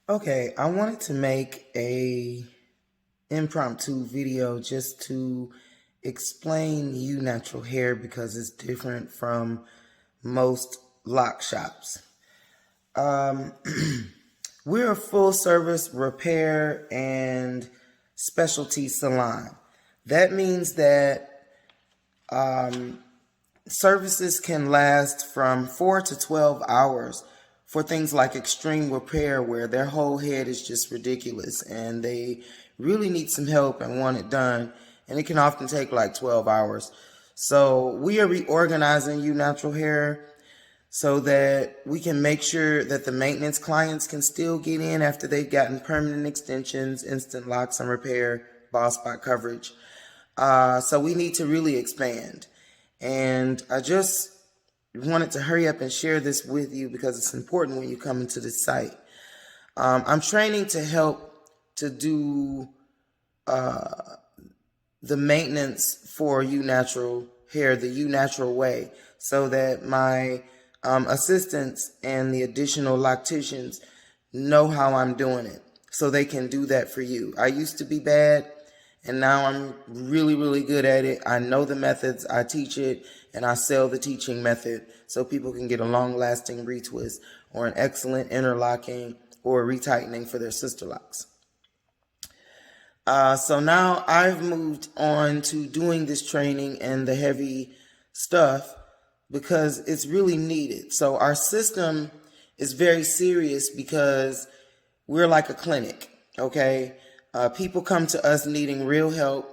Okay, I wanted to make a impromptu video just to explain natural hair because it's different from most lock shops. Um, we're a full service repair and specialty salon. That means that services can last from 4 to 12 hours for things like extreme repair where their whole head is just ridiculous and they really need some help and want it done, and it can often take like 12 hours. So we are reorganizing natural hair so that we can make sure that the maintenance clients can still get in after they've gotten permanent extensions, instant locks and repair, bald spot coverage. So we need to really expand. And I just wanted to hurry up and share this with you because it's important when you come into the site. I'm training to help to do the maintenance for natural hair, the natural way, so that my assistants and the additional locticians know how I'm doing it so they can do that for you. I used to be bad, and now I'm really, really good at it. I know the methods, I teach it, and I sell the teaching method so people can get a long-lasting retwist or an excellent interlocking or retightening for their sister locks. So now I've moved on to doing this training and the heavy stuff because it's really needed. So our system is very serious because we're like a clinic, okay? People come to us needing real help.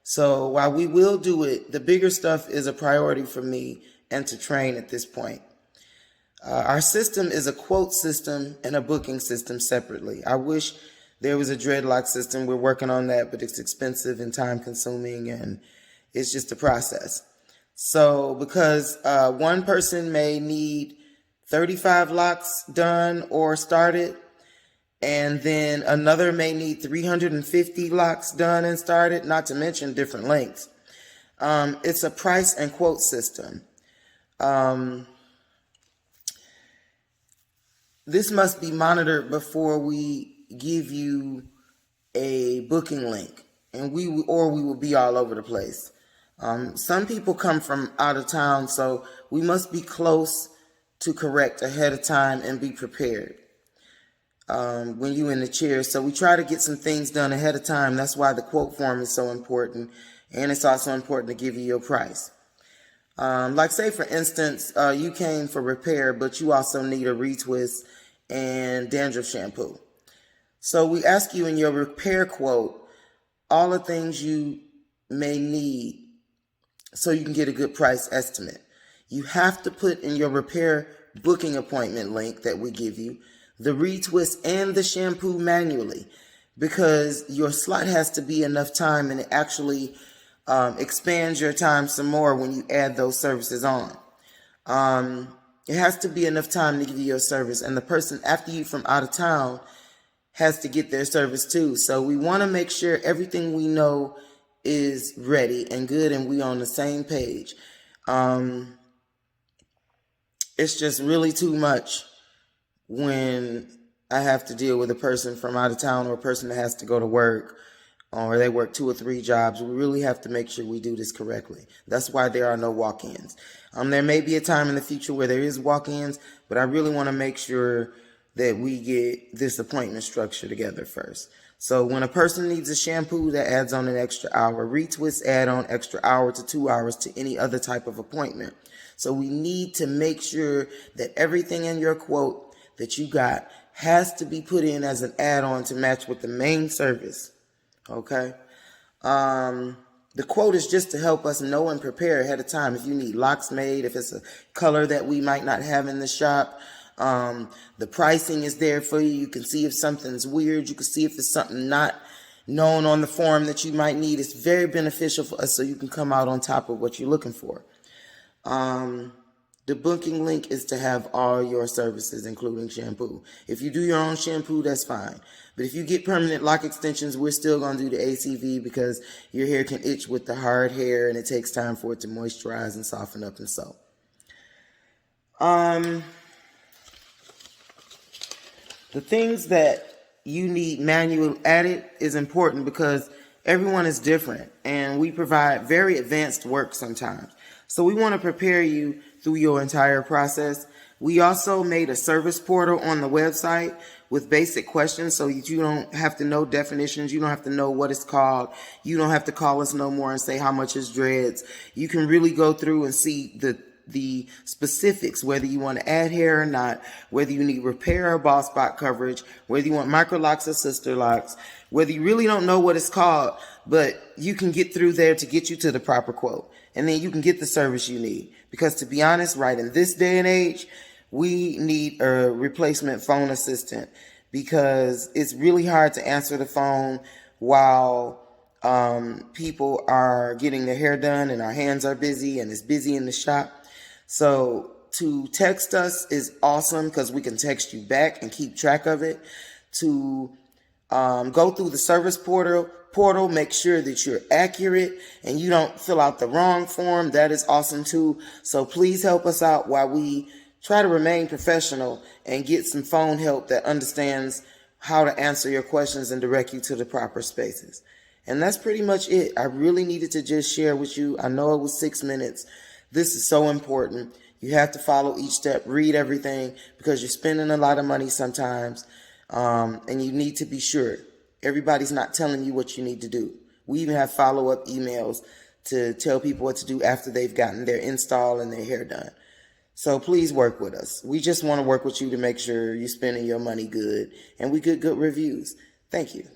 So while we will do it, the bigger stuff is a priority for me and to train at this point. Our system is a quote system and a booking system separately. I wish there was a dreadlock system. We're working on that, but it's expensive and time consuming, and it's just a process. So because one person may need 35 locks done or started, and then another may need 350 locks done and started, not to mention different lengths. It's a price and quote system. This must be monitored before we give you a booking link, and we will be all over the place. Some people come from out of town, so we must be close to correct ahead of time and be prepared when you're in the chair. So we try to get some things done ahead of time. That's why the quote form is so important, and it's also important to give you your price. Like say for instance, you came for repair, but you also need a retwist and dandruff shampoo. So we ask you in your repair quote all the things you may need so you can get a good price estimate. You have to put in your repair booking appointment link that we give you the retwist and the shampoo manually, because your slot has to be enough time, and it actually expands your time some more when you add those services on. It has to be enough time to give you your service, and the person after you from out of town has to get their service too. So we want to make sure everything we know is ready and good and we on the same page. It's just really too much when I have to deal with a person from out of town or a person that has to go to work, or they work 2 or 3 jobs. We really have to make sure we do this correctly. That's why there are no walk-ins. There may be a time in the future where there is walk-ins, but I really want to make sure that we get this appointment structure together first. So when a person needs a shampoo, that adds on an extra hour. Retwists add on extra hour to 2 hours to any other type of appointment. So we need to make sure that everything in your quote that you got has to be put in as an add-on to match with the main service. Okay? The quote is just to help us know and prepare ahead of time. If you need locks made, if it's a color that we might not have in the shop, the pricing is there for you. You can see if something's weird. You can see if there's something not known on the form that you might need. It's very beneficial for us so you can come out on top of what you're looking for. The booking link is to have all your services, including shampoo. If you do your own shampoo, that's fine. But if you get permanent lock extensions, we're still going to do the ACV because your hair can itch with the hard hair and it takes time for it to moisturize and soften up and so. The things that you need manual added is important because everyone is different and we provide very advanced work sometimes. So we want to prepare you through your entire process. We also made a service portal on the website with basic questions so that you don't have to know definitions. You don't have to know what it's called. You don't have to call us no more and say how much is dreads. You can really go through and see the specifics, whether you want to add hair or not, whether you need repair or ball spot coverage, whether you want micro locks or sister locks, whether you really don't know what it's called, but you can get through there to get you to the proper quote. And then you can get the service you need. Because to be honest, right in this day and age, we need a replacement phone assistant because it's really hard to answer the phone while people are getting their hair done and our hands are busy and it's busy in the shop. So to text us is awesome because we can text you back and keep track of it. To go through the service portal, make sure that you're accurate and you don't fill out the wrong form. That is awesome too. So please help us out while we try to remain professional and get some phone help that understands how to answer your questions and direct you to the proper spaces. And that's pretty much it. I really needed to just share with you. I know it was 6 minutes. This is so important. You have to follow each step, read everything because you're spending a lot of money sometimes. And you need to be sure. Everybody's not telling you what you need to do. We even have follow-up emails to tell people what to do after they've gotten their install and their hair done. So please work with us. We just want to work with you to make sure you're spending your money good and we get good reviews. Thank you.